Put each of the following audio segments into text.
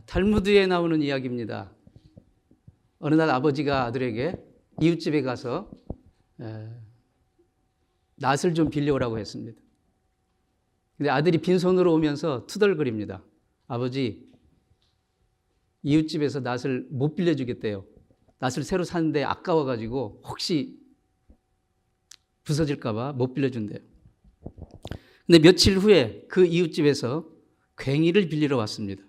탈무드에 나오는 이야기입니다. 어느 날 아버지가 아들에게 이웃집에 가서 낫을 좀 빌려오라고 했습니다. 근데 아들이 빈손으로 오면서 투덜거립니다. 아버지, 이웃집에서 낫을 못 빌려주겠대요. 낫을 새로 샀는데 아까워가지고 혹시 부서질까 봐 못 빌려준대요. 근데 며칠 후에 그 이웃집에서 괭이를 빌리러 왔습니다.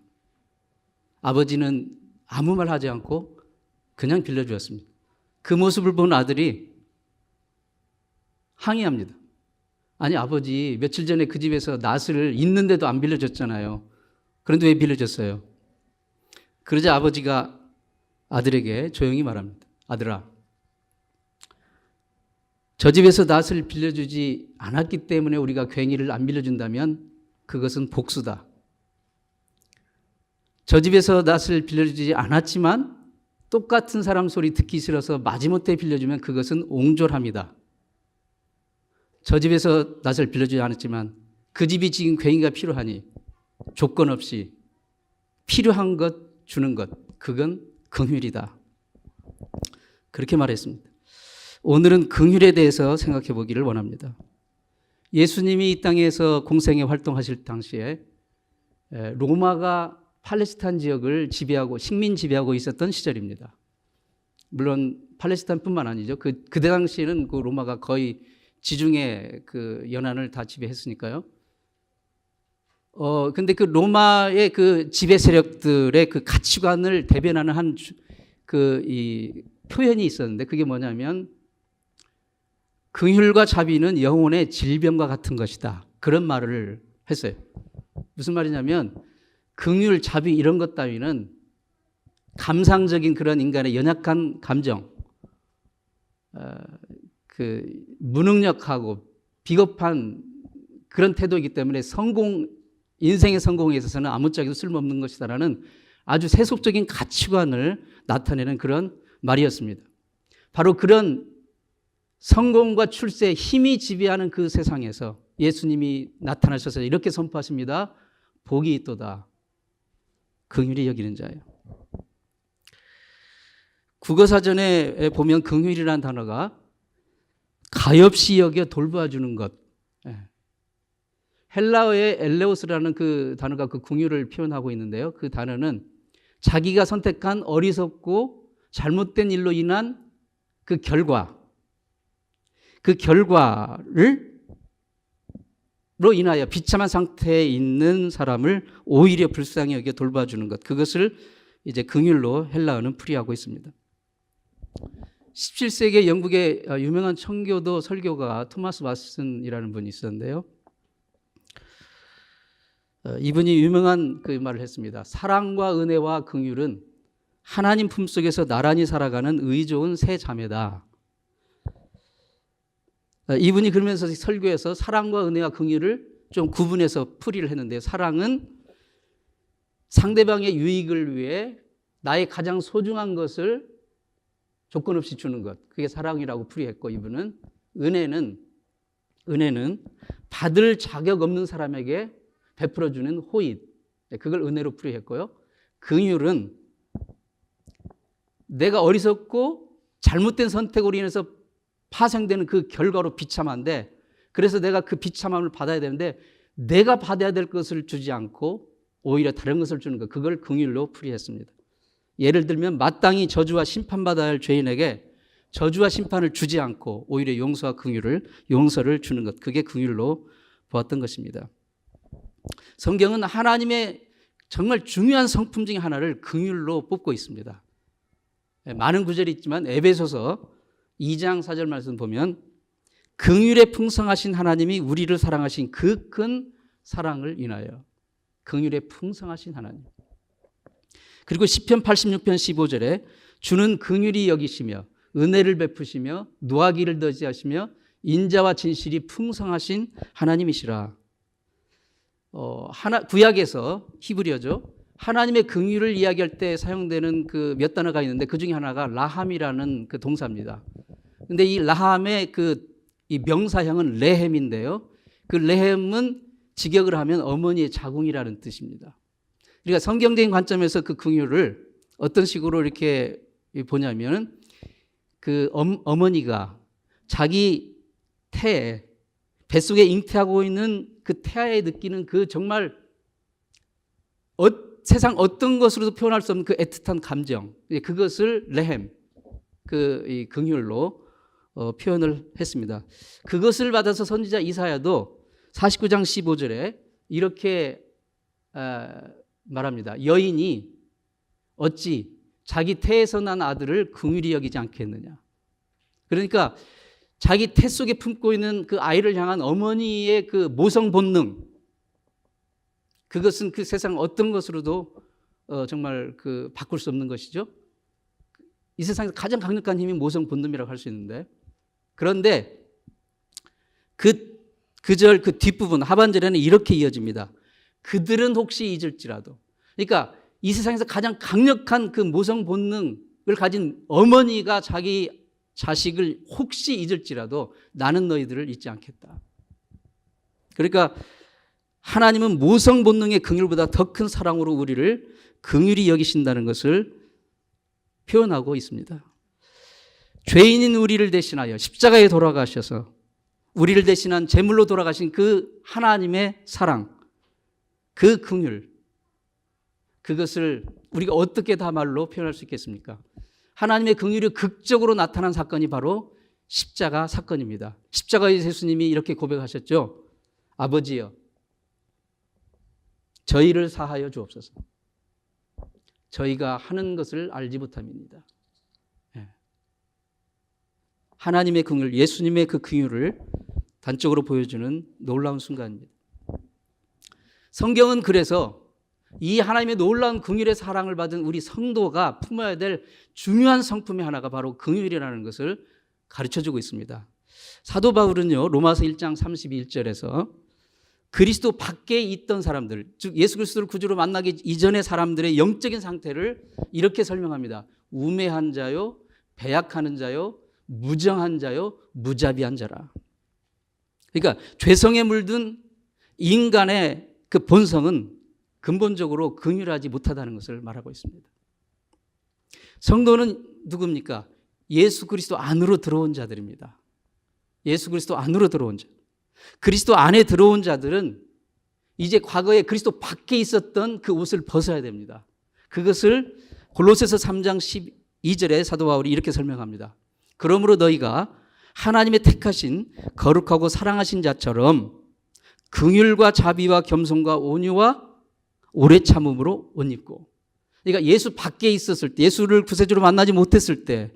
아버지는 아무 말 하지 않고 그냥 빌려주었습니다. 그 모습을 본 아들이 항의합니다. 아니 아버지, 며칠 전에 그 집에서 낫을 있는데도 안 빌려줬잖아요. 그런데 왜 빌려줬어요? 그러자 아버지가 아들에게 조용히 말합니다. 아들아, 저 집에서 낫을 빌려주지 않았기 때문에 우리가 괭이를 안 빌려준다면 그것은 복수다. 저 집에서 낫을 빌려주지 않았지만 똑같은 사람 소리 듣기 싫어서 마지못해 빌려주면 그것은 옹졸함이다. 저 집에서 낫을 빌려주지 않았지만 그 집이 지금 괭이가 필요하니 조건 없이 필요한 것 주는 것, 그건 긍휼이다. 그렇게 말했습니다. 오늘은 긍휼에 대해서 생각해 보기를 원합니다. 예수님이 이 땅에서 공생애 활동하실 당시에 로마가 팔레스타인 지역을 지배하고 식민 지배하고 있었던 시절입니다. 물론 팔레스타인뿐만 아니죠. 그때 당시에는 그 로마가 거의 지중해 그 연안을 다 지배했으니까요. 근데 그 로마의 그 지배 세력들의 그 가치관을 대변하는 이 표현이 있었는데 그게 뭐냐면 긍휼과 자비는 영혼의 질병과 같은 것이다. 그런 말을 했어요. 무슨 말이냐면 긍휼, 자비 이런 것 따위는 감상적인 그런 인간의 연약한 감정, 무능력하고 비겁한 그런 태도이기 때문에 인생의 성공에 있어서는 아무짝에도 쓸모없는 것이다라는 아주 세속적인 가치관을 나타내는 그런 말이었습니다. 바로 그런 성공과 출세의 힘이 지배하는 그 세상에서 예수님이 나타나셔서 이렇게 선포하십니다. 복이 있도다. 긍휼히 여기는 자예요. 국어사전에 보면 긍휼이라는 단어가 가엾이 여겨 돌봐주는 것. 헬라어의 엘레오스라는 그 단어가 그 긍휼을 표현하고 있는데요. 그 단어는 자기가 선택한 어리석고 잘못된 일로 인한 그 결과로 인하여 비참한 상태에 있는 사람을 오히려 불쌍히 여겨 돌봐주는 것. 그것을 이제 긍휼로 헬라어는 풀이하고 있습니다. 17세기에 영국의 유명한 청교도 설교가 토마스 왓슨이라는 분이 있었는데요. 이분이 유명한 그 말을 했습니다. 사랑과 은혜와 긍휼은 하나님 품속에서 나란히 살아가는 의 좋은 세 자매다. 이분이 그러면서 설교에서 사랑과 은혜와 긍휼을 좀 구분해서 풀이를 했는데요. 사랑은 상대방의 유익을 위해 나의 가장 소중한 것을 조건 없이 주는 것. 그게 사랑이라고 풀이했고, 이분은 은혜는 받을 자격 없는 사람에게 베풀어주는 호의. 그걸 은혜로 풀이했고요. 긍휼은 내가 어리석고 잘못된 선택으로 인해서 파생되는 그 결과로 비참한데, 그래서 내가 그 비참함을 받아야 되는데 내가 받아야 될 것을 주지 않고 오히려 다른 것을 주는 것, 그걸 긍휼로 풀이했습니다. 예를 들면 마땅히 저주와 심판받아야 할 죄인에게 저주와 심판을 주지 않고 오히려 용서와 용서를 주는 것, 그게 긍휼로 보았던 것입니다. 성경은 하나님의 정말 중요한 성품 중에 하나를 긍휼로 뽑고 있습니다. 많은 구절이 있지만 에베소서 2장 4절 말씀 보면 긍휼에 풍성하신 하나님이 우리를 사랑하신 그 큰 사랑을 인하여, 긍휼에 풍성하신 하나님. 그리고 시편 86편 15절에 주는 긍휼히 여기시며 은혜를 베푸시며 노하기를 더디하시며 인자와 진실이 풍성하신 하나님이시라. 구약에서 히브리어죠. 하나님의 긍휼을 이야기할 때 사용되는 그 몇 단어가 있는데 그 중에 하나가 라함이라는 그 동사입니다. 근데 이 라함의 이 명사형은 레헴인데요. 그 레헴은 직역을 하면 어머니의 자궁이라는 뜻입니다. 그러니까 성경적인 관점에서 그 긍휼을 어떤 식으로 이렇게 보냐면 그 어머니가 자기 태에 뱃속에 잉태하고 있는 그 태아에 느끼는 그 정말 세상 어떤 것으로도 표현할 수 없는 그 애틋한 감정, 그것을 레헴, 이 긍휼로 표현을 했습니다. 그것을 받아서 선지자 이사야도 49장 15절에 이렇게 말합니다. 여인이 어찌 자기 태에서 난 아들을 긍휼히 여기지 않겠느냐. 그러니까 자기 태 속에 품고 있는 그 아이를 향한 어머니의 그 모성 본능, 그것은 그 세상 어떤 것으로도 정말 바꿀 수 없는 것이죠. 이 세상에서 가장 강력한 힘이 모성 본능이라고 할 수 있는데, 그런데 그 뒷부분 하반절에는 이렇게 이어집니다. 그들은 혹시 잊을지라도. 그러니까 이 세상에서 가장 강력한 그 모성 본능을 가진 어머니가 자기 자식을 혹시 잊을지라도 나는 너희들을 잊지 않겠다. 그러니까 하나님은 모성 본능의 긍휼보다 더 큰 사랑으로 우리를 긍휼히 여기신다는 것을 표현하고 있습니다. 죄인인 우리를 대신하여 십자가에 돌아가셔서 우리를 대신한 제물로 돌아가신 그 하나님의 사랑, 그 긍휼, 그것을 우리가 어떻게 다 말로 표현할 수 있겠습니까? 하나님의 긍휼이 극적으로 나타난 사건이 바로 십자가 사건입니다. 십자가의 예수님이 이렇게 고백하셨죠. 아버지여, 저희를 사하여 주옵소서. 저희가 하는 것을 알지 못함입니다. 하나님의 긍휼, 예수님의 그 긍휼을 단적으로 보여주는 놀라운 순간입니다. 성경은 그래서 이 하나님의 놀라운 긍휼의 사랑을 받은 우리 성도가 품어야 될 중요한 성품의 하나가 바로 긍휼이라는 것을 가르쳐주고 있습니다. 사도 바울은요, 로마서 1장 31절에서 그리스도 밖에 있던 사람들, 즉 예수 그리스도를 구주로 만나기 이전의 사람들의 영적인 상태를 이렇게 설명합니다. 우매한 자요, 배약하는 자요, 무정한 자요, 무자비한 자라. 그러니까 죄성에 물든 인간의 그 본성은 근본적으로 긍휼하지 못하다는 것을 말하고 있습니다. 성도는 누굽니까? 예수 그리스도 안으로 들어온 자들입니다. 예수 그리스도 안으로 들어온 자. 그리스도 안에 들어온 자들은 이제 과거에 그리스도 밖에 있었던 그 옷을 벗어야 됩니다. 그것을 골로새서 3장 12절에 사도 바울이 이렇게 설명합니다. 그러므로 너희가 하나님의 택하신 거룩하고 사랑하신 자처럼 긍휼과 자비와 겸손과 온유와 오래 참음으로 옷 입고. 그러니까 예수 밖에 있었을 때, 예수를 구세주로 만나지 못했을 때,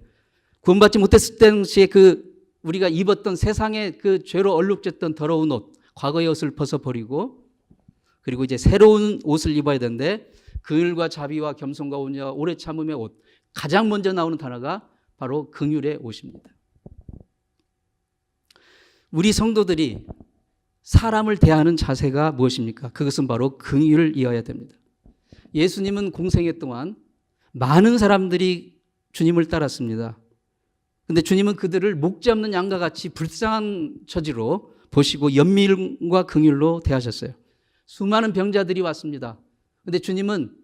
구원받지 못했을 당시에 우리가 입었던 세상의 그 죄로 얼룩졌던 더러운 옷, 과거의 옷을 벗어버리고, 그리고 이제 새로운 옷을 입어야 되는데, 긍휼과 자비와 겸손과 온유와 오래 참음의 옷, 가장 먼저 나오는 단어가 바로 긍휼의 옷입니다. 우리 성도들이 사람을 대하는 자세가 무엇입니까? 그것은 바로 긍휼을 이어야 됩니다. 예수님은 공생애 동안 많은 사람들이 주님을 따랐습니다. 그런데 주님은 그들을 목지 없는 양과 같이 불쌍한 처지로 보시고 연민과 긍휼로 대하셨어요. 수많은 병자들이 왔습니다. 그런데 주님은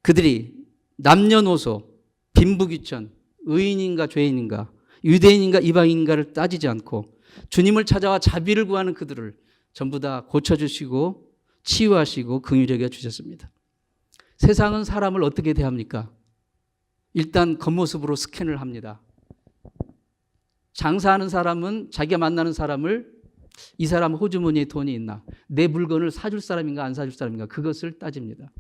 그들이 남녀노소, 빈부귀천, 의인인가 죄인인가, 유대인인가 이방인가를 따지지 않고 주님을 찾아와 자비를 구하는 그들을 전부 다 고쳐주시고 치유하시고 긍휼히 여겨 주셨습니다. 세상은 사람을 어떻게 대합니까? 일단 겉모습으로 스캔을 합니다. 장사하는 사람은 자기가 만나는 사람을 이 사람 호주머니에 돈이 있나, 내 물건을 사줄 사람인가 안 사줄 사람인가, 그것을 따집니다.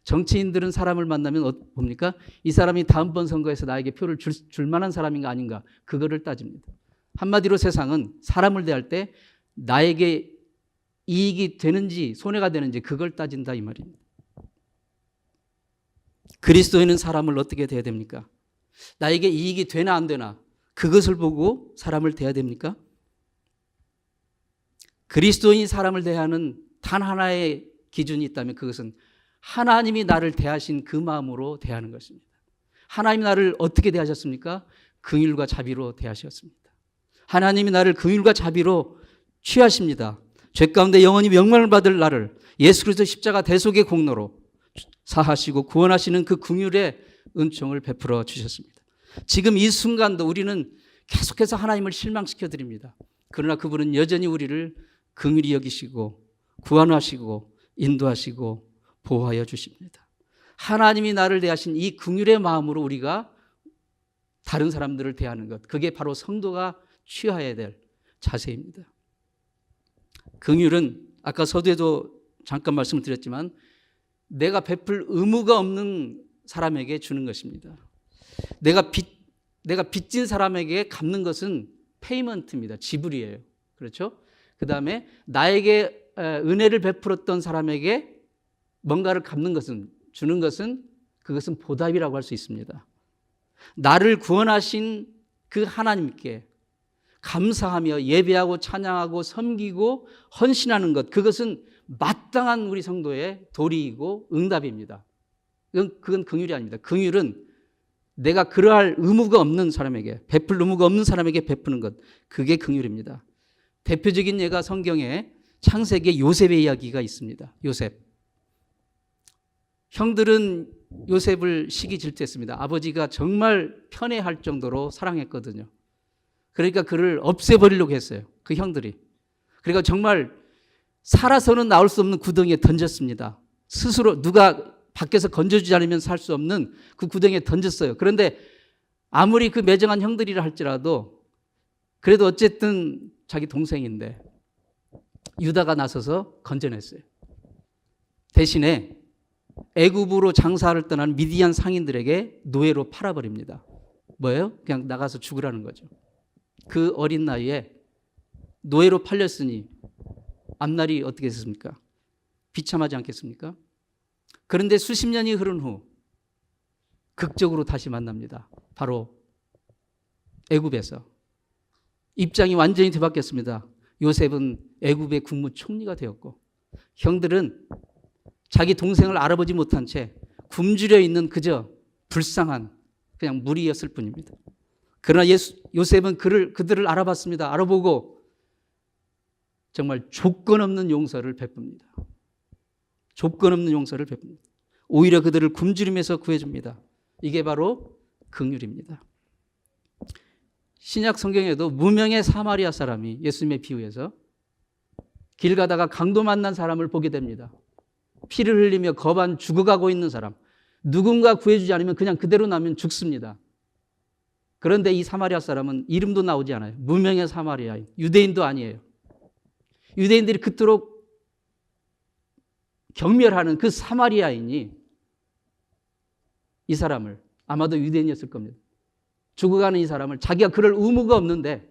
정치인들은 사람을 만나면 뭡니까? 이 사람이 다음번 선거에서 나에게 표를 줄 만한 사람인가 아닌가, 그거를 따집니다. 한마디로 세상은 사람을 대할 때 나에게 이익이 되는지 손해가 되는지 그걸 따진다 이 말입니다. 그리스도인은 사람을 어떻게 대해야 됩니까? 나에게 이익이 되나 안 되나 그것을 보고 사람을 대해야 됩니까? 그리스도인이 사람을 대하는 단 하나의 기준이 있다면 그것은 하나님이 나를 대하신 그 마음으로 대하는 것입니다. 하나님이 나를 어떻게 대하셨습니까? 긍휼과 자비로 대하셨습니다. 하나님이 나를 긍휼과 자비로 취하십니다. 죄 가운데 영원히 명망을 받을 나를 예수 그리스도 십자가 대속의 공로로 사하시고 구원하시는 그 긍휼의 은총을 베풀어 주셨습니다. 지금 이 순간도 우리는 계속해서 하나님을 실망시켜 드립니다. 그러나 그분은 여전히 우리를 긍휼히 여기시고 구원하시고 인도하시고 보호하여 주십니다. 하나님이 나를 대하신 이 긍휼의 마음으로 우리가 다른 사람들을 대하는 것, 그게 바로 성도가 취해야 될 자세입니다. 긍휼은 아까 서두에도 잠깐 말씀을 드렸지만 내가 베풀 의무가 없는 사람에게 주는 것입니다. 내가 빚진 사람에게 갚는 것은 페이먼트입니다. 지불이에요. 그렇죠? 그 다음에 나에게 은혜를 베풀었던 사람에게 뭔가를 갚는 것은, 주는 것은, 그것은 보답이라고 할 수 있습니다. 나를 구원하신 그 하나님께 감사하며 예배하고 찬양하고 섬기고 헌신하는 것, 그것은 마땅한 우리 성도의 도리이고 응답입니다. 그건 긍휼이 아닙니다. 긍휼은 내가 그러할 의무가 없는 사람에게, 베풀 의무가 없는 사람에게 베푸는 것, 그게 긍휼입니다. 대표적인 예가 성경에 창세기에 요셉의 이야기가 있습니다. 요셉. 형들은 요셉을 시기 질투했습니다. 아버지가 정말 편애할 정도로 사랑했거든요. 그러니까 그를 없애버리려고 했어요. 그 형들이. 그러니까 정말 살아서는 나올 수 없는 구덩이에 던졌습니다. 스스로 누가 밖에서 건져주지 않으면 살 수 없는 그 구덩이에 던졌어요. 그런데 아무리 그 매정한 형들이라 할지라도 그래도 어쨌든 자기 동생인데 유다가 나서서 건져냈어요. 대신에 애굽으로 장사를 떠난 미디안 상인들에게 노예로 팔아버립니다. 뭐예요? 그냥 나가서 죽으라는 거죠. 그 어린 나이에 노예로 팔렸으니 앞날이 어떻게 됐습니까? 비참하지 않겠습니까? 그런데 수십 년이 흐른 후 극적으로 다시 만납니다. 바로 애굽에서. 입장이 완전히 뒤바뀌었습니다. 요셉은 애굽의 국무총리가 되었고 형들은 자기 동생을 알아보지 못한 채 굶주려 있는 그저 불쌍한 그냥 무리였을 뿐입니다. 그러나 요셉은 그들을 알아봤습니다. 알아보고 정말 조건 없는 용서를 베풉니다. 조건 없는 용서를 베풉니다. 오히려 그들을 굶주림에서 구해줍니다. 이게 바로 긍휼입니다. 신약 성경에도 무명의 사마리아 사람이 예수님의 비유에서 길 가다가 강도 만난 사람을 보게 됩니다. 피를 흘리며 거반 죽어가고 있는 사람. 누군가 구해주지 않으면 그냥 그대로 나면 죽습니다. 그런데 이 사마리아 사람은 이름도 나오지 않아요. 무명의 사마리아인. 유대인도 아니에요. 유대인들이 그토록 경멸하는 그 사마리아인이 이 사람을, 아마도 유대인이었을 겁니다. 죽어가는 이 사람을 자기가 그럴 의무가 없는데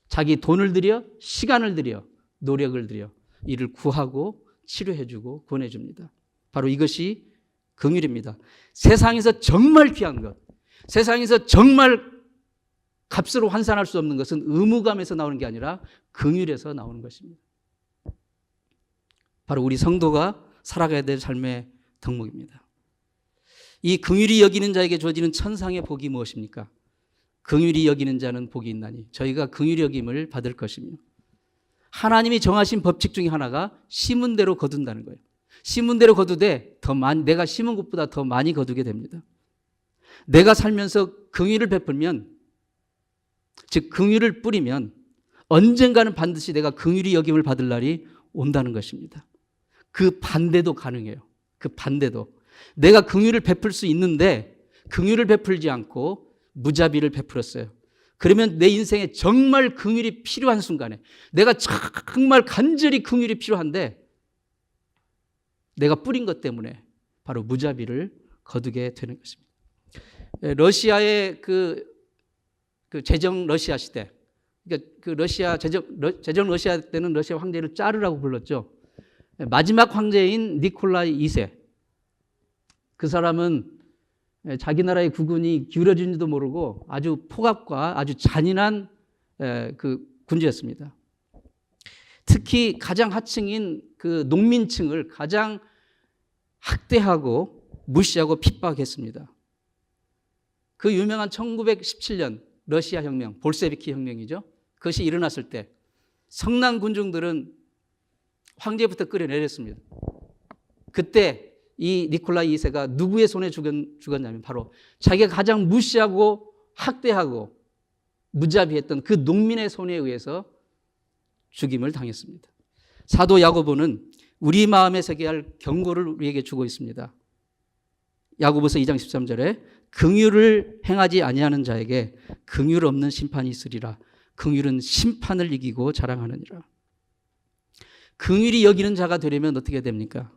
자기 돈을 들여, 시간을 들여, 노력을 들여 이를 구하고 치료해주고 구원해줍니다. 바로 이것이 긍휼입니다. 세상에서 정말 귀한 것, 세상에서 정말 값으로 환산할 수 없는 것은 의무감에서 나오는 게 아니라 긍휼에서 나오는 것입니다. 바로 우리 성도가 살아가야 될 삶의 덕목입니다. 이 긍휼히 여기는 자에게 주어지는 천상의 복이 무엇입니까? 긍휼히 여기는 자는 복이 있나니 저희가 긍휼히 여김을 받을 것이며 하나님이 정하신 법칙 중에 하나가 심은 대로 거둔다는 거예요. 심은 대로 거두되 내가 심은 것보다 더 많이 거두게 됩니다. 내가 살면서 긍휼을 베풀면, 즉 긍휼을 뿌리면 언젠가는 반드시 내가 긍휼히 여김을 받을 날이 온다는 것입니다. 그 반대도 가능해요. 그 반대도. 내가 긍휼을 베풀 수 있는데 긍휼을 베풀지 않고 무자비를 베풀었어요. 그러면 내 인생에 정말 긍휼이 필요한 순간에, 내가 정말 간절히 긍휼이 필요한데 내가 뿌린 것 때문에 바로 무자비를 거두게 되는 것입니다. 러시아의 그 제정 러시아 시대, 그러니까 그 러시아 제정 러시아 때는 러시아 황제를 짜르라고 불렀죠. 마지막 황제인 니콜라이 2세. 그 사람은 자기 나라의 국군이 기울어진지도 모르고 아주 폭압과 아주 잔인한 그 군주였습니다. 특히 가장 하층인 그 농민층을 가장 학대하고 무시하고 핍박했습니다. 그 유명한 1917년 러시아 혁명, 볼셰비키 혁명이죠. 그것이 일어났을 때 성난 군중들은 황제부터 끌어내렸습니다. 그때 이 니콜라이 2세가 누구의 손에 죽었냐면 바로 자기가 가장 무시하고 학대하고 무자비했던 그 농민의 손에 의해서 죽임을 당했습니다. 사도 야고보는 우리 마음에 새겨야 할 경고를 우리에게 주고 있습니다. 야고보서 2장 13절에 긍휼을 행하지 아니하는 자에게 긍휼 없는 심판이 있으리라. 긍휼은 심판을 이기고 자랑하느니라. 긍휼히 여기는 자가 되려면 어떻게 됩니까?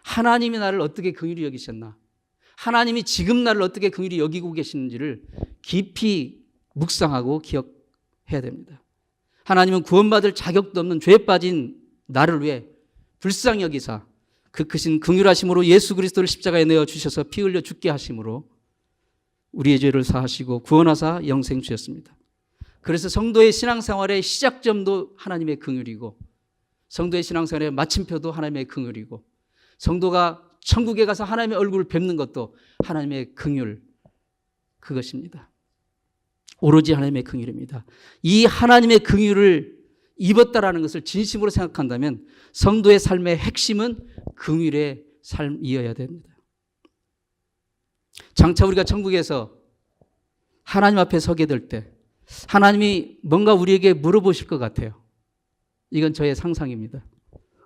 하나님이 나를 어떻게 긍휼히 여기셨나? 하나님이 지금 나를 어떻게 긍휼히 여기고 계시는지를 깊이 묵상하고 기억해야 됩니다. 하나님은 구원받을 자격도 없는 죄에 빠진 나를 위해 불쌍히 여기사 그 크신 긍휼하심으로 예수 그리스도를 십자가에 내어 주셔서 피 흘려 죽게 하심으로 우리의 죄를 사하시고 구원하사 영생 주셨습니다. 그래서 성도의 신앙생활의 시작점도 하나님의 긍휼이고 성도의 신앙생활의 마침표도 하나님의 긍휼이고 성도가 천국에 가서 하나님의 얼굴을 뵙는 것도 하나님의 긍휼 그것입니다. 오로지 하나님의 긍휼입니다. 이 하나님의 긍휼을 입었다라는 것을 진심으로 생각한다면 성도의 삶의 핵심은 긍휼의 삶이어야 됩니다. 장차 우리가 천국에서 하나님 앞에 서게 될 때 하나님이 뭔가 우리에게 물어보실 것 같아요. 이건 저의 상상입니다.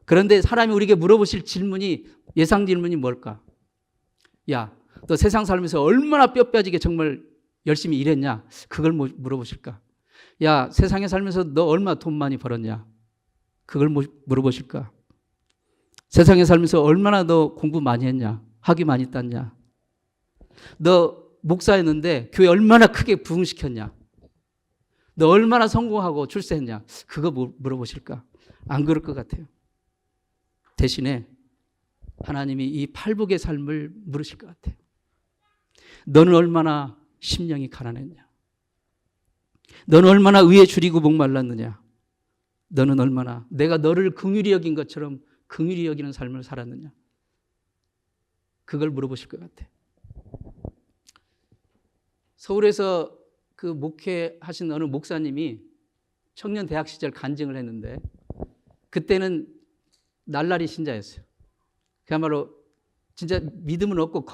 그런데 사람이 우리에게 물어보실 질문이 예상 질문이 뭘까? 야, 너 세상 살면서 얼마나 뼈 빠지게 정말 열심히 일했냐? 그걸 물어보실까? 야, 세상에 살면서 너 얼마 돈 많이 벌었냐? 그걸 물어보실까? 세상에 살면서 얼마나 너 공부 많이 했냐? 학위 많이 땄냐? 너 목사였는데 교회 얼마나 크게 부흥시켰냐? 너 얼마나 성공하고 출세했냐? 그거 물어보실까? 안 그럴 것 같아요. 대신에 하나님이 이 팔복의 삶을 물으실 것 같아요. 너는 얼마나 심령이 가난했냐? 너는 얼마나 의에 줄이고 목말랐느냐? 너는 얼마나 내가 너를 긍휼히 여긴 것처럼 긍휼히 여기는 삶을 살았느냐? 그걸 물어보실 것 같아요. 서울에서 그 목회하신 어느 목사님이 청년 대학 시절 간증을 했는데 그때는 날라리 신자였어요. 그야말로 진짜 믿음은 없고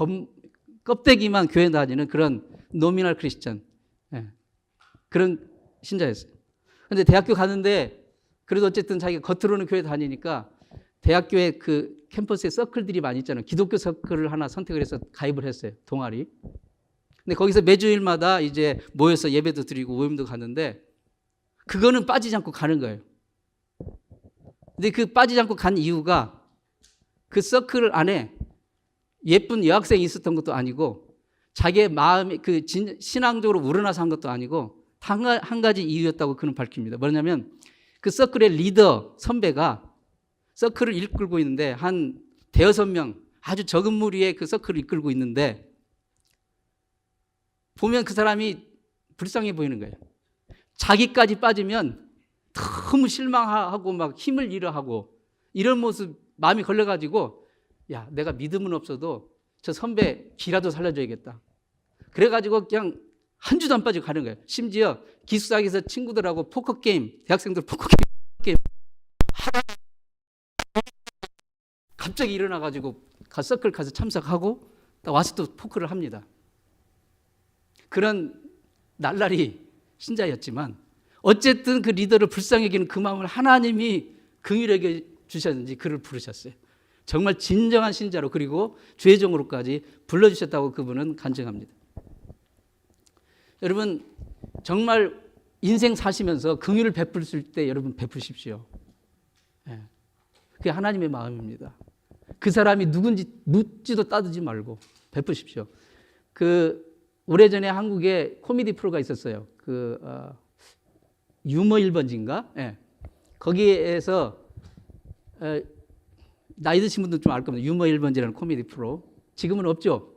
껍데기만 교회 다니는 그런 노미널 크리스천 그런 신자였어요. 그런데 대학교 가는데 그래도 어쨌든 자기가 겉으로는 교회 다니니까 대학교에 그 캠퍼스에 서클들이 많이 있잖아요. 기독교 서클을 하나 선택을 해서 가입을 했어요. 동아리. 근데 거기서 매주일마다 이제 모여서 예배도 드리고 모임도 가는데 그거는 빠지지 않고 가는 거예요. 근데 그 빠지지 않고 간 이유가 그 서클 안에 예쁜 여학생이 있었던 것도 아니고 자기의 마음이 그 신앙적으로 우러나서 한 것도 아니고 한 가지 이유였다고 그는 밝힙니다. 뭐냐면 그 서클의 리더 선배가 서클을 이끌고 있는데 한 대여섯 명 아주 적은 무리의 그 서클을 이끌고 있는데 보면 그 사람이 불쌍해 보이는 거예요. 자기까지 빠지면 너무 실망하고 막 힘을 잃어하고 이런 모습 마음이 걸려가지고 야, 내가 믿음은 없어도 저 선배 기라도 살려줘야겠다. 그래가지고 그냥 한 주도 안 빠지고 가는 거예요. 심지어 기숙사에서 친구들하고 포커게임, 대학생들 포커게임 갑자기 일어나가지고 서클 가서 참석하고 와서 또 포커를 합니다. 그런 날라리 신자였지만 어쨌든 그 리더를 불쌍히 여기는 그 마음을 하나님이 긍휼하게 주셨는지 그를 부르셨어요. 정말 진정한 신자로 그리고 죄종으로까지 불러주셨다고 그분은 간증합니다. 여러분 정말 인생 사시면서 긍휼을 베풀 때 여러분 베푸십시오. 그게 하나님의 마음입니다. 그 사람이 누군지 묻지도 따지지 말고 베푸십시오. 그 오래전에 한국에 코미디 프로가 있었어요. 유머 1번지인가? 거기에서 나이 드신 분들 좀 알 겁니다. 유머 1번지라는 코미디 프로. 지금은 없죠.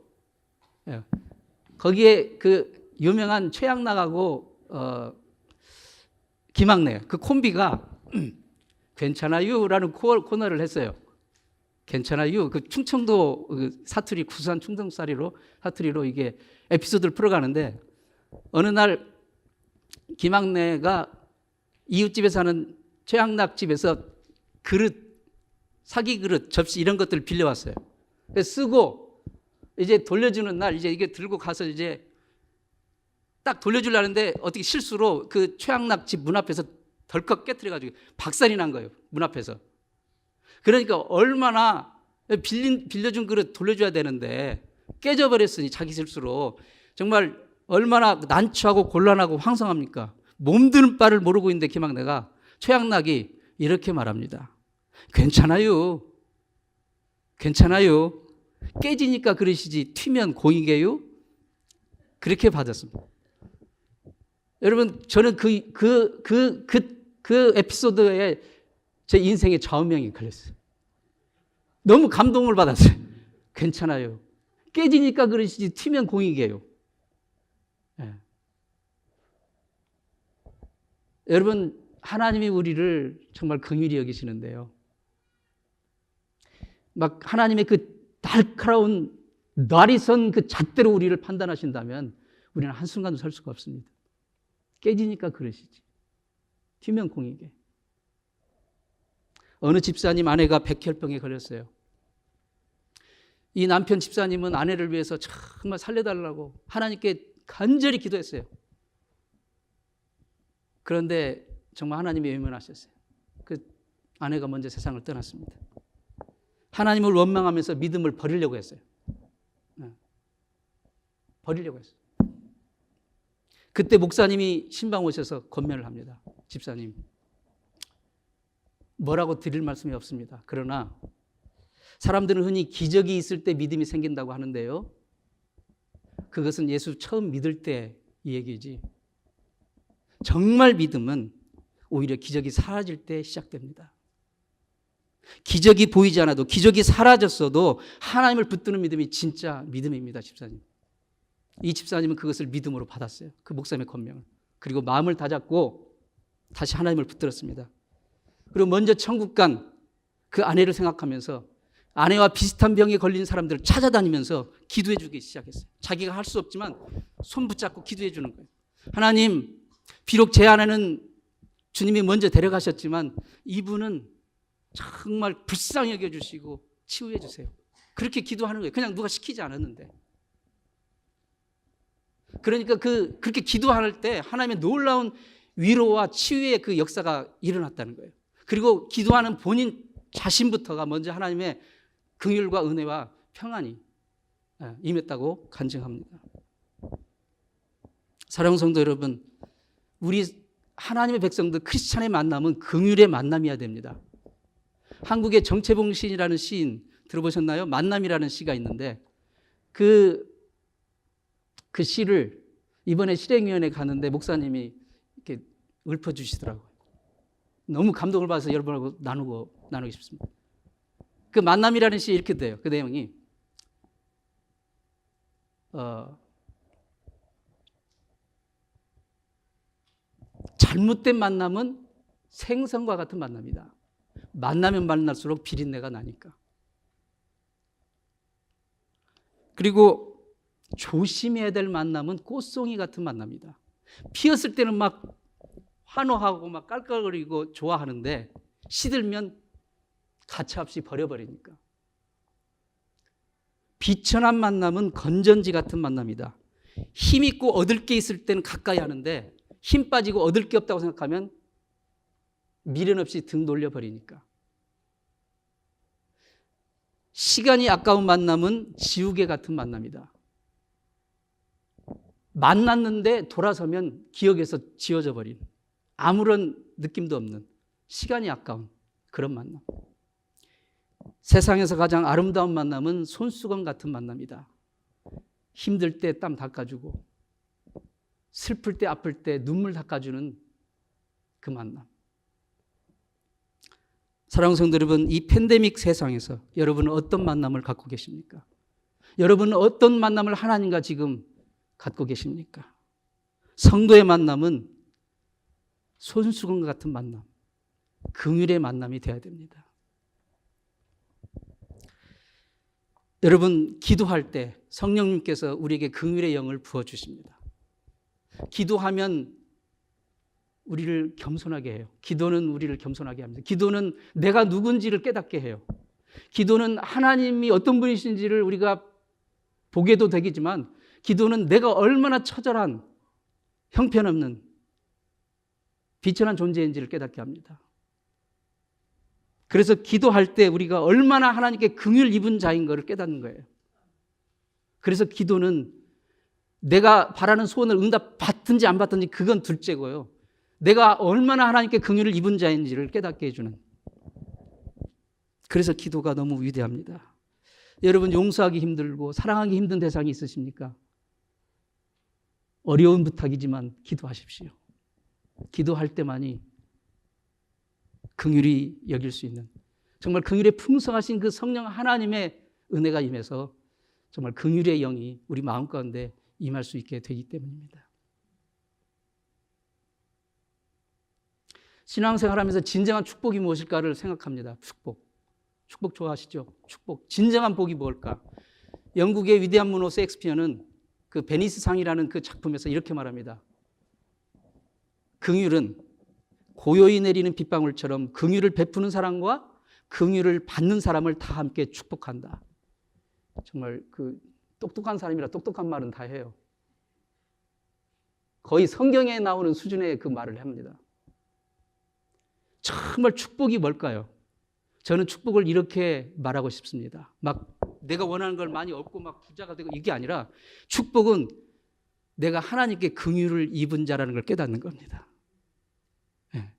거기에 그 유명한 최양락하고 김학래 그 콤비가 괜찮아요라는 코너를 했어요. 괜찮아요. 그 충청도 사투리 구수한 충청사리로 사투리로 이게 에피소드를 풀어가는데 어느 날 김학래가 이웃집에 사는 최양락 집에서 그릇 사기 그릇, 접시 이런 것들을 빌려왔어요. 그래서 쓰고 이제 돌려주는 날 이제 이게 들고 가서 이제 딱 돌려주려는데 어떻게 실수로 그 최양락 집 문 앞에서 덜컥 깨트려가지고 박살이 난 거예요. 문 앞에서. 그러니까 얼마나 빌려준 그릇 돌려줘야 되는데 깨져버렸으니 자기 실수로 정말 얼마나 난처하고 곤란하고 황송합니까? 몸드는 바를 모르고 있는데 김학래가 최양락이 이렇게 말합니다. 괜찮아요. 괜찮아요. 깨지니까 그러시지 튀면 공이게요? 그렇게 받았습니다. 여러분, 저는 그 에피소드에 제 인생의 좌우명이 걸렸어요. 너무 감동을 받았어요. 괜찮아요. 깨지니까 그러시지 튀면 공이게요. 네. 여러분, 하나님이 우리를 정말 긍휼히 여기시는데요. 막 하나님의 그 날카로운 날이선 그 잣대로 우리를 판단하신다면 우리는 한순간도 설 수가 없습니다. 깨지니까 그러시지. 튀면 공이게. 어느 집사님 아내가 백혈병에 걸렸어요. 이 남편 집사님은 아내를 위해서 정말 살려달라고 하나님께 간절히 기도했어요. 그런데 정말 하나님이 외면하셨어요. 그 아내가 먼저 세상을 떠났습니다. 하나님을 원망하면서 믿음을 버리려고 했어요. 버리려고 했어요. 그때 목사님이 신방 오셔서 권면을 합니다. 집사님, 뭐라고 드릴 말씀이 없습니다. 그러나 사람들은 흔히 기적이 있을 때 믿음이 생긴다고 하는데요. 그것은 예수 처음 믿을 때 이 얘기지. 정말 믿음은 오히려 기적이 사라질 때 시작됩니다. 기적이 보이지 않아도 기적이 사라졌어도 하나님을 붙드는 믿음이 진짜 믿음입니다. 집사님. 이 집사님은 그것을 믿음으로 받았어요. 그 목사님의 권명을. 그리고 마음을 다잡고 다시 하나님을 붙들었습니다. 그리고 먼저 천국 간 그 아내를 생각하면서 아내와 비슷한 병에 걸린 사람들을 찾아다니면서 기도해 주기 시작했어요. 자기가 할 수 없지만 손 붙잡고 기도해 주는 거예요. 하나님, 비록 제 아내는 주님이 먼저 데려가셨지만 이분은 정말 불쌍히 여겨주시고 치유해 주세요. 그렇게 기도하는 거예요. 그냥 누가 시키지 않았는데. 그러니까 그렇게 기도할 때 하나님의 놀라운 위로와 치유의 그 역사가 일어났다는 거예요. 그리고 기도하는 본인 자신부터가 먼저 하나님의 긍휼과 은혜와 평안이 임했다고 간증합니다. 사랑하는 성도 여러분, 우리 하나님의 백성들 크리스찬의 만남은 긍휼의 만남이어야 됩니다. 한국의 정채봉 시인이라는 시인 들어보셨나요? 만남이라는 시가 있는데 그 시를 이번에 실행위원회 가는데 목사님이 이렇게 읊어주시더라고요. 너무 감동을 받아서 여러분하고 나누고 싶습니다. 그 만남이라는 시 이렇게 돼요. 그 내용이 잘못된 만남은 생선과 같은 만남이다. 만나면 만날수록 비린내가 나니까. 그리고 조심해야 될 만남은 꽃송이 같은 만남이다. 피었을 때는 막 환호하고 막 깔깔거리고 좋아하는데 시들면 가차없이 버려버리니까. 비천한 만남은 건전지 같은 만남이다. 힘 있고 얻을 게 있을 때는 가까이 하는데 힘 빠지고 얻을 게 없다고 생각하면 미련 없이 등 돌려버리니까. 시간이 아까운 만남은 지우개 같은 만남이다. 만났는데 돌아서면 기억에서 지워져 버린 아무런 느낌도 없는 시간이 아까운 그런 만남. 세상에서 가장 아름다운 만남은 손수건 같은 만남이다. 힘들 때 땀 닦아주고 슬플 때 아플 때 눈물 닦아주는 그 만남. 사랑하는 성도 여러분, 이 팬데믹 세상에서 여러분은 어떤 만남을 갖고 계십니까? 여러분은 어떤 만남을 하나님과 지금 갖고 계십니까? 성도의 만남은 손수건 같은 만남, 긍휼의 만남이 되어야 됩니다. 여러분, 기도할 때 성령님께서 우리에게 긍휼의 영을 부어주십니다. 기도하면 우리를 겸손하게 해요. 기도는 우리를 겸손하게 합니다. 기도는 내가 누군지를 깨닫게 해요. 기도는 하나님이 어떤 분이신지를 우리가 보게도 되겠지만, 기도는 내가 얼마나 처절한, 형편없는, 비천한 존재인지를 깨닫게 합니다. 그래서 기도할 때 우리가 얼마나 하나님께 긍휼 입은 자인 것을 깨닫는 거예요. 그래서 기도는 내가 바라는 소원을 응답 받든지 안 받든지 그건 둘째고요. 내가 얼마나 하나님께 긍휼을 입은 자인지를 깨닫게 해주는. 그래서 기도가 너무 위대합니다. 여러분, 용서하기 힘들고 사랑하기 힘든 대상이 있으십니까? 어려운 부탁이지만 기도하십시오. 기도할 때만이 긍휼히 여길 수 있는, 정말 긍휼에 풍성하신 그 성령 하나님의 은혜가 임해서 정말 긍휼의 영이 우리 마음 가운데 임할 수 있게 되기 때문입니다. 신앙생활하면서 진정한 축복이 무엇일까를 생각합니다. 축복 좋아하시죠? 축복. 진정한 복이 뭘까? 영국의 위대한 문호 셰익스피어는 그 베니스상이라는 그 작품에서 이렇게 말합니다. 긍휼은 고요히 내리는 빗방울처럼 긍휼을 베푸는 사람과 긍휼을 받는 사람을 다 함께 축복한다. 정말 그 똑똑한 사람이라 똑똑한 말은 다 해요. 거의 성경에 나오는 수준의 그 말을 합니다. 정말 축복이 뭘까요? 저는 축복을 이렇게 말하고 싶습니다. 막 내가 원하는 걸 많이 얻고 막 부자가 되고 이게 아니라, 축복은 내가 하나님께 긍휼을 입은 자라는 걸 깨닫는 겁니다.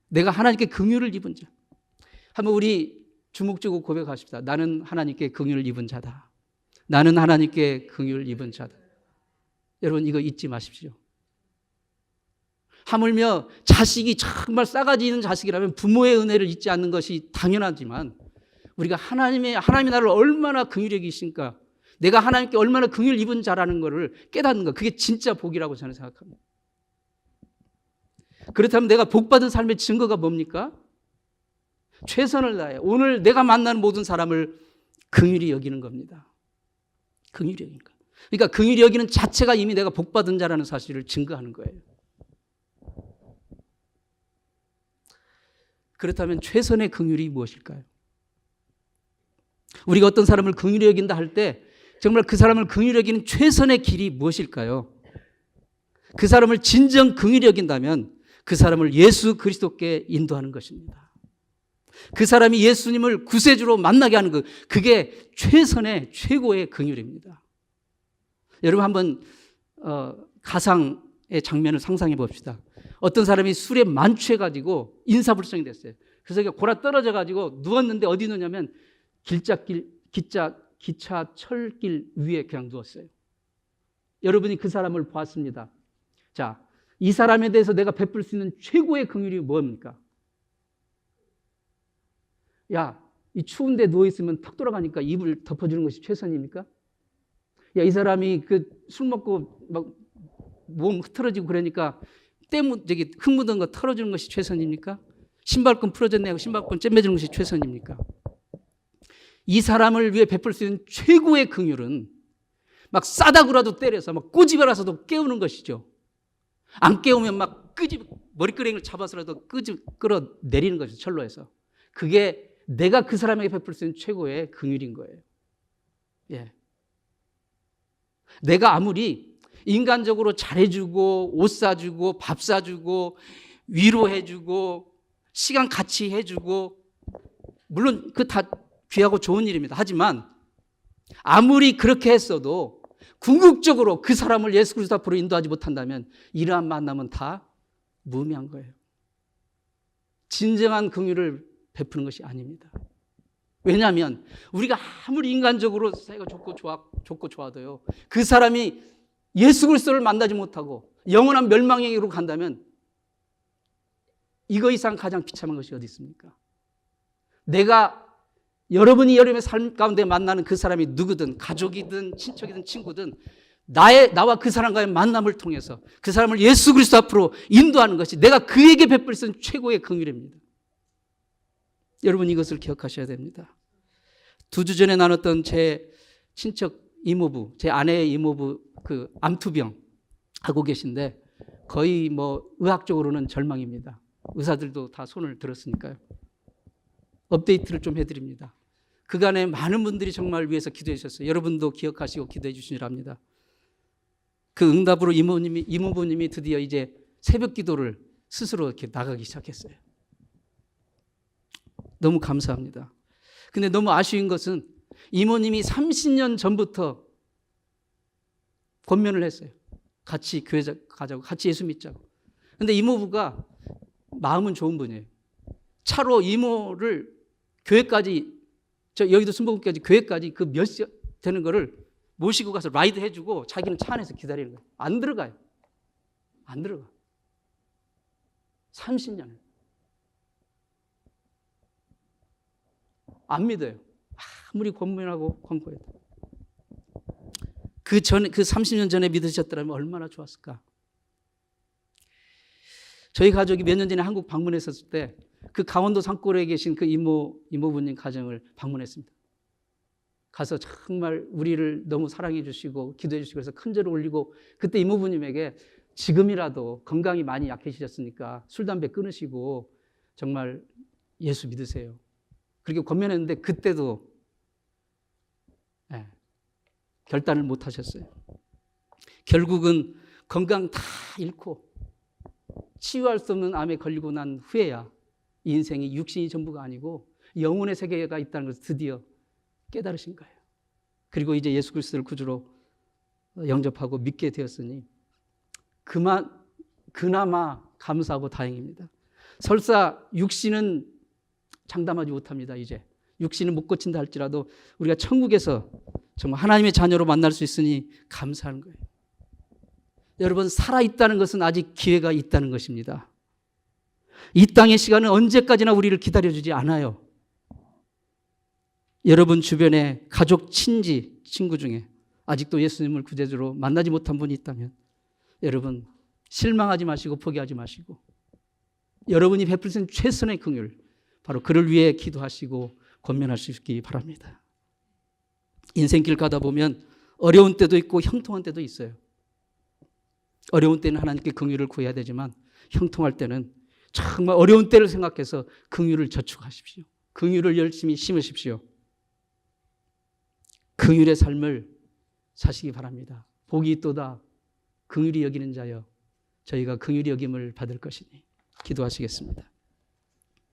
내가 하나님께 긍휼을 입은 자. 한번 우리 주목적으로 고백하십시다. 나는 하나님께 긍휼을 입은 자다. 나는 하나님께 긍휼을 입은 자다. 여러분, 이거 잊지 마십시오. 하물며 자식이 정말 싸가지 있는 자식이라면 부모의 은혜를 잊지 않는 것이 당연하지만, 우리가 하나님이 나를 얼마나 긍휼히 여기신가, 내가 하나님께 얼마나 긍휼 입은 자라는 것을 깨닫는 것, 그게 진짜 복이라고 저는 생각합니다. 그렇다면 내가 복받은 삶의 증거가 뭡니까? 최선을 다해 오늘 내가 만나는 모든 사람을 긍휼히 여기는 겁니다. 긍휼히 여기는 것. 그러니까 긍휼히 여기는 자체가 이미 내가 복받은 자라는 사실을 증거하는 거예요. 그렇다면 최선의 긍휼이 무엇일까요? 우리가 어떤 사람을 긍휼히 여긴다 할 때 정말 그 사람을 긍휼히 여기는 최선의 길이 무엇일까요? 그 사람을 진정 긍휼히 여긴다면 그 사람을 예수 그리스도께 인도하는 것입니다. 그 사람이 예수님을 구세주로 만나게 하는 것, 그게 최선의 최고의 긍휼입니다. 여러분, 한번 가상의 장면을 상상해 봅시다. 어떤 사람이 술에 만취해가지고 인사불성이 됐어요. 그래서 골아 떨어져가지고 누웠는데 어디 누냐면 기차 철길 위에 그냥 누웠어요. 여러분이 그 사람을 보았습니다. 자, 이 사람에 대해서 내가 베풀 수 있는 최고의 긍휼이 뭡니까? 야, 이 추운데 누워있으면 턱 돌아가니까 이불 덮어주는 것이 최선입니까? 야, 이 사람이 그 술 먹고 막 몸 흐트러지고 그러니까 흙 묻은 거 털어주는 것이 최선입니까? 신발끈 풀어졌네 하고 신발끈 잼매주는 것이 최선입니까? 이 사람을 위해 베풀 수 있는 최고의 긍휼은 막 싸다구라도 때려서 막 꼬집어라서도 깨우는 것이죠. 안 깨우면 막 머리끄댕이를 잡아서라도 끌어내리는 것이죠. 철로에서. 그게 내가 그 사람에게 베풀 수 있는 최고의 긍휼인 거예요. 예. 내가 아무리 인간적으로 잘해주고 옷 사주고 밥 사주고 위로해주고 시간 같이 해주고, 물론 그 다 귀하고 좋은 일입니다. 하지만 아무리 그렇게 했어도 궁극적으로 그 사람을 예수 그리스도 앞으로 인도하지 못한다면 이러한 만남은 다 무의미한 거예요. 진정한 긍휼을 베푸는 것이 아닙니다. 왜냐하면 우리가 아무리 인간적으로 사이가 좋고 좋아도요, 그 사람이 예수 그리스도를 만나지 못하고 영원한 멸망행위로 간다면 이거 이상 가장 비참한 것이 어디 있습니까? 여러분이 여러분의 삶 가운데 만나는 그 사람이 누구든 가족이든 친척이든 친구든 나와 그 사람과의 만남을 통해서 그 사람을 예수 그리스도 앞으로 인도하는 것이 내가 그에게 베풀 수 있는 최고의 긍휼입니다. 여러분, 이것을 기억하셔야 됩니다. 2주 전에 나눴던 제 친척 이모부, 제 아내의 이모부 그 암투병 하고 계신데 거의 뭐 의학적으로는 절망입니다. 의사들도 다 손을 들었으니까요. 업데이트를 좀 해드립니다. 그간에 많은 분들이 정말 위해서 기도해 주셨어요. 여러분도 기억하시고 기도해 주시리라 합니다. 그 응답으로 이모부님이 드디어 이제 새벽 기도를 스스로 이렇게 나가기 시작했어요. 너무 감사합니다. 근데 너무 아쉬운 것은 이모님이 30년 전부터 권면을 했어요. 같이 교회 가자고, 같이 예수 믿자고. 근데 이모부가 마음은 좋은 분이에요. 차로 이모를 교회까지, 여기도 순복음까지 교회까지 그 몇 시 되는 거를 모시고 가서 라이드 해주고 자기는 차 안에서 기다리는 거예요. 안 들어가요. 안 들어가. 30년을. 안 믿어요. 아무리 권면하고 권고해도. 그 30년 전에 믿으셨더라면 얼마나 좋았을까. 저희 가족이 몇 년 전에 한국 방문했었을 때 그 강원도 산골에 계신 그 이모부님 가정을 방문했습니다. 가서 정말 우리를 너무 사랑해 주시고 기도해 주시고 그래서 큰 절을 올리고, 그때 이모부님에게 지금이라도 건강이 많이 약해지셨으니까 술, 담배 끊으시고 정말 예수 믿으세요. 그렇게 권면했는데 그때도 결단을 못 하셨어요. 결국은 건강 다 잃고 치유할 수 없는 암에 걸리고 난 후에야 이 인생이 육신이 전부가 아니고 영혼의 세계가 있다는 것을 드디어 깨달으신 거예요. 그리고 이제 예수 그리스도를 구주로 영접하고 믿게 되었으니 그나마 감사하고 다행입니다. 설사 육신은 장담하지 못합니다. 이제 육신은 못 고친다 할지라도 우리가 천국에서 정말 하나님의 자녀로 만날 수 있으니 감사하는 거예요. 여러분, 살아있다는 것은 아직 기회가 있다는 것입니다. 이 땅의 시간은 언제까지나 우리를 기다려주지 않아요. 여러분 주변에 가족, 친구 중에 아직도 예수님을 구세주로 만나지 못한 분이 있다면 여러분 실망하지 마시고 포기하지 마시고 여러분이 베풀 최선의 긍휼, 바로 그를 위해 기도하시고 권면할 수 있기 바랍니다. 인생길 가다 보면 어려운 때도 있고 형통한 때도 있어요. 어려운 때는 하나님께 긍휼을 구해야 되지만 형통할 때는 정말 어려운 때를 생각해서 긍휼을 저축하십시오. 긍휼을 열심히 심으십시오. 긍휼의 삶을 사시기 바랍니다. 복이 있도다 긍휼히 여기는 자여 저희가 긍휼히 여김을 받을 것이니. 기도하시겠습니다.